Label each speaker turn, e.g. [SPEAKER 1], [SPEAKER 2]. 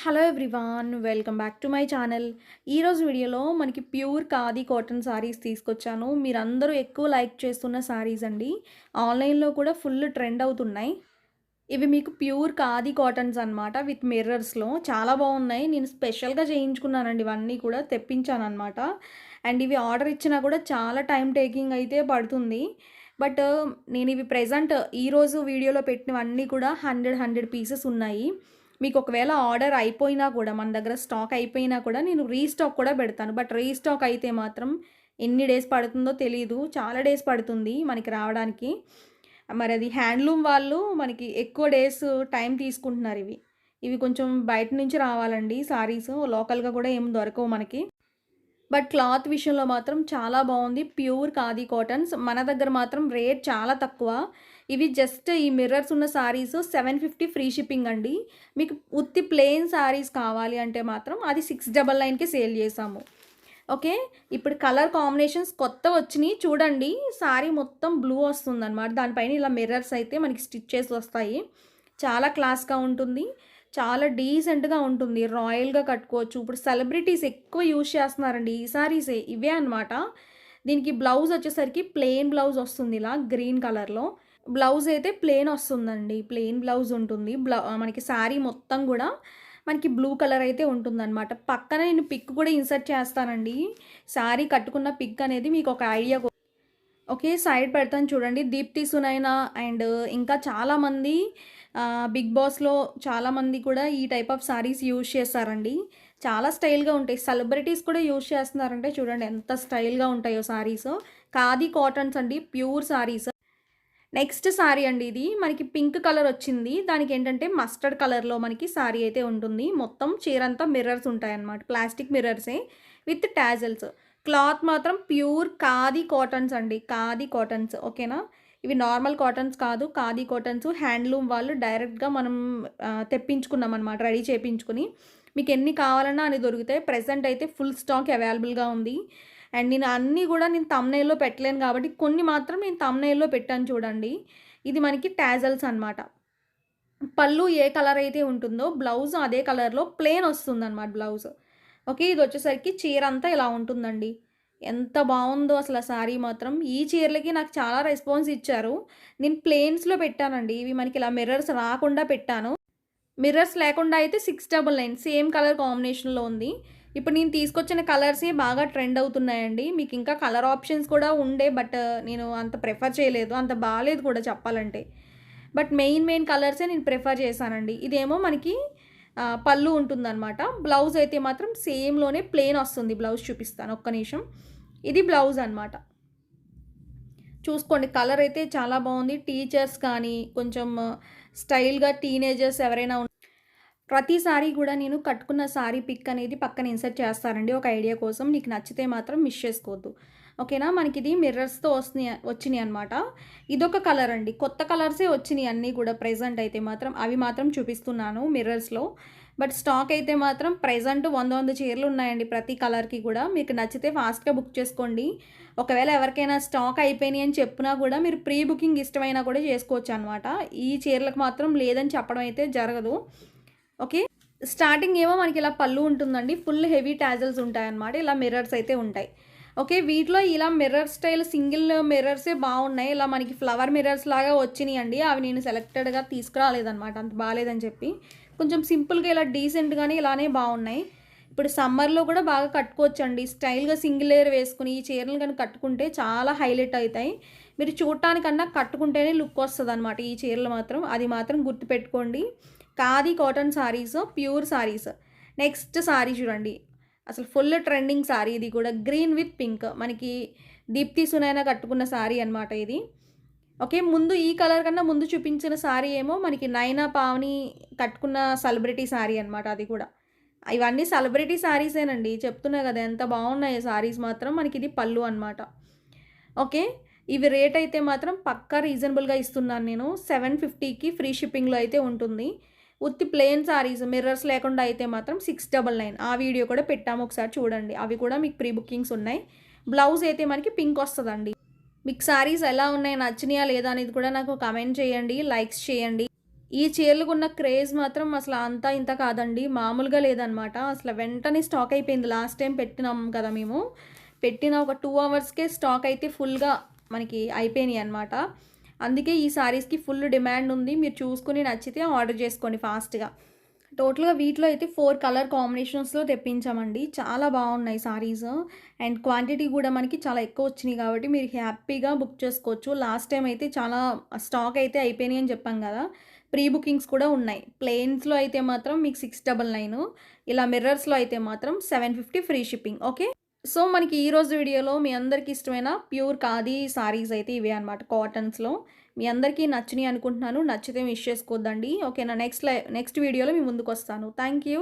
[SPEAKER 1] Hello everyone, welcome back to my channel. ఈరోజు వీడియోలో మనకి ప్యూర్ ఖాదీ కాటన్ శారీస్ తీసుకొచ్చాను. మీరందరూ ఎక్కువ లైక్ చేస్తున్న శారీస్ అండి. ఆన్లైన్లో కూడా ఫుల్ ట్రెండ్ అవుతున్నాయి. ఇవి మీకు ప్యూర్ ఖాదీ కాటన్స్ అనమాట, విత్ మిర్రర్స్లో చాలా బాగున్నాయి. నేను స్పెషల్గా చేయించుకున్నానండి, ఇవన్నీ కూడా తెప్పించాను అనమాట. అండ్ ఇవి ఆర్డర్ ఇచ్చినా కూడా చాలా టైం టేకింగ్ అయితే పడుతుంది. బట్ నేను ఇవి ప్రెజెంట్ ఈరోజు వీడియోలో పెట్టినవన్నీ కూడా 100 పీసెస్ ఉన్నాయి. మీకు ఒకవేళ ఆర్డర్ అయిపోయినా కూడా, మన దగ్గర స్టాక్ అయిపోయినా కూడా నేను రీస్టాక్ కూడా పెడతాను. బట్ రీస్టాక్ అయితే మాత్రం ఎన్ని డేస్ పడుతుందో తెలీదు. చాలా డేస్ పడుతుంది మనకి రావడానికి. మరి అది హ్యాండ్లూమ్ వాళ్ళు మనకి ఎక్కువ డేస్ టైం తీసుకుంటున్నారు. ఇవి కొంచెం బయట నుంచి రావాలండి సారీస్. లోకల్గా కూడా ఏం దొరకవు మనకి. బట్ క్లాత్ విషయంలో మాత్రం చాలా బాగుంది. Pure khadi cottons. మన దగ్గర మాత్రం రేట్ చాలా తక్కువ. ఇవి జస్ట్ ఈ మిర్రర్స్ ఉన్న సారీస్ 750 ఫ్రీ షిప్పింగ్ అండి. మీకు ఉత్తి ప్లెయిన్ సారీస్ కావాలి అంటే మాత్రం అది 699కి సేల్ చేసాము. ఓకే, ఇప్పుడు కలర్ కాంబినేషన్స్ కొత్త వచ్చినాయి చూడండి. సారీ మొత్తం బ్లూ వస్తుంది అనమాట. దానిపైన ఇలా మిర్రర్స్ అయితే మనకి స్టిచ్చెస్ వస్తాయి. చాలా క్లాస్గా ఉంటుంది, చాలా డీసెంట్గా ఉంటుంది. రాయల్గా కట్టుకోవచ్చు. ఇప్పుడు సెలబ్రిటీస్ ఎక్కువ యూజ్ చేస్తున్నారండి ఈ సారీసే, ఇవే అనమాట. దీనికి బ్లౌజ్ వచ్చేసరికి ప్లెయిన్ బ్లౌజ్ వస్తుంది, ఇలా గ్రీన్ కలర్లో. బ్లౌజ్ అయితే ప్లెయిన్ వస్తుందండి, ప్లెయిన్ బ్లౌజ్ ఉంటుంది. మనకి శారీ మొత్తం కూడా మనకి బ్లూ కలర్ అయితే ఉంటుందన్నమాట. పక్కన నేను పిక్ కూడా ఇన్సర్ట్ చేస్తానండి. శారీ కట్టుకున్న పిక్ అనేది మీకు ఒక ఐడియా. ఓకే, సైడ్ పెడతాను చూడండి. దీప్తి సునైనా అండ్ ఇంకా చాలామంది బిగ్ బాస్లో చాలామంది కూడా ఈ టైప్ ఆఫ్ శారీస్ యూజ్ చేస్తారండి. చాలా స్టైల్గా ఉంటాయి. సెలబ్రిటీస్ కూడా యూజ్ చేస్తున్నారంటే చూడండి ఎంత స్టైల్గా ఉంటాయో శారీస్. ఖాదీ కాటన్స్ అండి, ప్యూర్ శారీస్. నెక్స్ట్ శారీ అండి, ఇది మనకి పింక్ కలర్ వచ్చింది. దానికి ఏంటంటే మస్టర్డ్ కలర్లో మనకి శారీ అయితే ఉంటుంది. మొత్తం చీర అంతా మిర్రర్స్ ఉంటాయన్నమాట, ప్లాస్టిక్ మిర్రర్సే విత్ టాజల్స్. క్లాత్ మాత్రం ప్యూర్ ఖాదీ కాటన్స్ అండి, ఖాదీ కాటన్స్. ఓకేనా, ఇవి నార్మల్ కాటన్స్ కాదు, ఖాదీ కాటన్స్. హ్యాండ్లూమ్ వాళ్ళు డైరెక్ట్గా మనం తెప్పించుకున్నాం అనమాట, రెడీ చేయించుకుని. మీకు ఎన్ని కావాలన్నా అని దొరుకుతాయి. ప్రెసెంట్ అయితే ఫుల్ స్టాక్ అవైలబుల్గా ఉంది. అండ్ నేను అన్నీ కూడా నేను థంబ్నెయిల్లో పెట్టలేను కాబట్టి కొన్ని మాత్రం నేను థంబ్నెయిల్లో పెట్టాను చూడండి. ఇది మనకి టాజల్స్ అనమాట. పళ్ళు ఏ కలర్ అయితే ఉంటుందో బ్లౌజ్ అదే కలర్లో ప్లెయిన్ వస్తుందన్నమాట బ్లౌజ్. ఓకే, ఇది వచ్చేసరికి చీర అంతా ఇలా ఉంటుందండి. ఎంత బాగుందో అసలు ఆ శారీ మాత్రం. ఈ చీరలకి నాకు చాలా రెస్పాన్స్ ఇచ్చారు. నేను ప్లెయిన్స్లో పెట్టానండి, ఇవి మనకి ఇలా మిర్రర్స్ రాకుండా పెట్టాను. మిర్రర్స్ లేకుండా అయితే 699 సేమ్ కలర్ కాంబినేషన్లో ఉంది. ఇప్పుడు నేను తీసుకొచ్చిన కలర్సే బాగా ట్రెండ్ అవుతున్నాయండి. మీకు ఇంకా కలర్ ఆప్షన్స్ కూడా ఉండే, బట్ నేను అంత ప్రిఫర్ చేయలేదు, అంత బాగాలేదు కూడా చెప్పాలంటే. బట్ మెయిన్ కలర్సే నేను ప్రిఫర్ చేశానండి. ఇదేమో మనకి పళ్ళు ఉంటుందన్నమాట. బ్లౌజ్ అయితే మాత్రం సేమ్లోనే ప్లెయిన్ వస్తుంది. బ్లౌజ్ చూపిస్తాను ఒక్క నిమిషం. ఇది బ్లౌజ్ అనమాట. చూసుకోండి, కలర్ అయితే చాలా బాగుంది. టీచర్స్ కానీ కొంచెం స్టైల్గా టీనేజర్స్ ఎవరైనా ప్రతిసారి కూడా నేను కట్టుకున్న సారీ పిక్ అనేది పక్కన ఇన్సర్ట్ చేస్తానండి, ఒక ఐడియా కోసం. నీకు నచ్చితే మాత్రం మిస్ చేసుకోవద్దు. ఓకేనా, మనకి ఇది మిర్రర్స్తో వచ్చినాయి అనమాట. ఇదొక కలర్ అండి, కొత్త కలర్సే వచ్చినాయి అన్నీ కూడా. ప్రెజెంట్ అయితే మాత్రం అవి మాత్రం చూపిస్తున్నాను మిర్రర్స్లో. బట్ స్టాక్ అయితే మాత్రం ప్రెజెంట్ 100 చీరలు ఉన్నాయండి ప్రతి కలర్కి కూడా. మీకు నచ్చితే ఫాస్ట్గా బుక్ చేసుకోండి. ఒకవేళ ఎవరికైనా స్టాక్ అయిపోయినాయి అని చెప్పినా కూడా మీరు ప్రీ బుకింగ్ ఇష్టమైనా కూడా చేసుకోవచ్చు అనమాట. ఈ చీరలకు మాత్రం లేదని చెప్పడం అయితే జరగదు. ఓకే, స్టార్టింగ్ ఏమో మనకి ఇలా పళ్ళు ఉంటుందండి, ఫుల్ హెవీ టాజల్స్ ఉంటాయన్నమాట. ఇలా మిర్రర్స్ అయితే ఉంటాయి. ఓకే, వీటిలో ఇలా మిర్రర్ స్టైల్ సింగిల్ మిర్రర్సే బాగున్నాయి. ఇలా మనకి ఫ్లవర్ మిర్రర్స్ లాగా వచ్చినాయి అండి. అవి నేను సెలెక్టెడ్గా తీసుకురాలేదన్నమాట, అంత బాగాలేదని చెప్పి. కొంచెం సింపుల్గా ఇలా డీసెంట్గానే ఇలానే బాగున్నాయి. ఇప్పుడు సమ్మర్లో కూడా బాగా కట్టుకోవచ్చండి. స్టైల్గా సింగిల్ లేయర్ వేసుకుని ఈ చీరలు కనుక కట్టుకుంటే చాలా హైలైట్ అవుతాయి. మీరు చూడటానికన్నా కట్టుకుంటేనే లుక్ వస్తుంది అనమాట ఈ చీరలు మాత్రం. అది మాత్రం గుర్తుపెట్టుకోండి. Khadi cotton saris, pure saris. Next sorry చూడండి, అసలు ఫుల్ ట్రెండింగ్ సారీ. ఇది కూడా గ్రీన్ విత్ పింక్, మనకి దీప్తి సునైనా కట్టుకున్న సారీ అనమాట ఇది. ఓకే, ముందు ఈ కలర్ కన్నా ముందు చూపించిన సారీ ఏమో మనకి నైనా పావని కట్టుకున్న సెలబ్రిటీ సారీ అనమాట. అది కూడా ఇవన్నీ సెలబ్రిటీ సారీసేనండి, చెప్తున్నా కదా ఎంత బాగున్నాయి సారీస్ మాత్రం. మనకి ఇది పళ్ళు అనమాట. ఓకే, ఇవి రేట్ అయితే మాత్రం పక్కా రీజనబుల్గా ఇస్తున్నాను నేను. 750కి ఫ్రీ షిప్పింగ్లో అయితే ఉంటుంది. ఉత్తి ప్లెయిన్ సారీస్ మిర్రర్స్ లేకుండా అయితే మాత్రం 699. ఆ వీడియో కూడా పెట్టాము, ఒకసారి చూడండి. అవి కూడా మీకు ప్రీ బుకింగ్స్ ఉన్నాయి. బ్లౌజ్ అయితే మనకి పింక్ వస్తుందండి. మీకు సారీస్ ఎలా ఉన్నాయి, నచ్చినాయా లేదా అనేది కూడా నాకు కామెంట్ చేయండి, లైక్స్ చేయండి. ఈ చీరలకున్న క్రేజ్ మాత్రం అసలు అంతా ఇంత కాదండి. మామూలుగా లేదనమాట. అసలు వెంటనే స్టాక్ అయిపోయింది. లాస్ట్ టైం పెట్టినాం కదా మేము. పెట్టిన ఒక 2 అవర్స్‌కే స్టాక్ అయితే ఫుల్‌గా మనకి అయిపోయినాయన్నమాట. అందుకే ఈ శారీస్‌కి ఫుల్ డిమాండ్ ఉంది. మీరు చూసుకొని నచ్చితే ఆర్డర్ చేసుకోండి ఫాస్ట్‌గా. టోటల్‌గా వీటిలో అయితే 4 కలర్ కాంబినేషన్స్‌లో తెప్పించామండి. చాలా బాగున్నాయి సారీస్. అండ్ క్వాంటిటీ కూడా మనకి చాలా ఎక్కువ వచ్చినాయి కాబట్టి మీరు హ్యాపీగా బుక్ చేసుకోవచ్చు. లాస్ట్ టైం అయితే చాలా స్టాక్ అయితే అయిపోయినాయి అని చెప్పాం కదా! ప్రీ బుకింగ్స్ కూడా ఉన్నాయి. ప్లెయిన్స్‌లో అయితే మాత్రం మీకు 699, ఇలా మిర్రర్స్‌లో అయితే మాత్రం 750 ఫ్రీ షిప్పింగ్. ఓకే. సో, మనకి ఈరోజు వీడియోలో మీ అందరికీ ఇష్టమైన ప్యూర్ ఖాదీ సారీస్ అయితే ఇవే అనమాట కాటన్స్‌లో. మీ అందరికీ నచ్చినియి అనుకుంటున్నాను. నచ్చితే మిస్ చేసుకోవద్దండి. ఓకేనా? నెక్స్ట్ వీడియోలో మీ ముందుకొస్తాను. Thank you.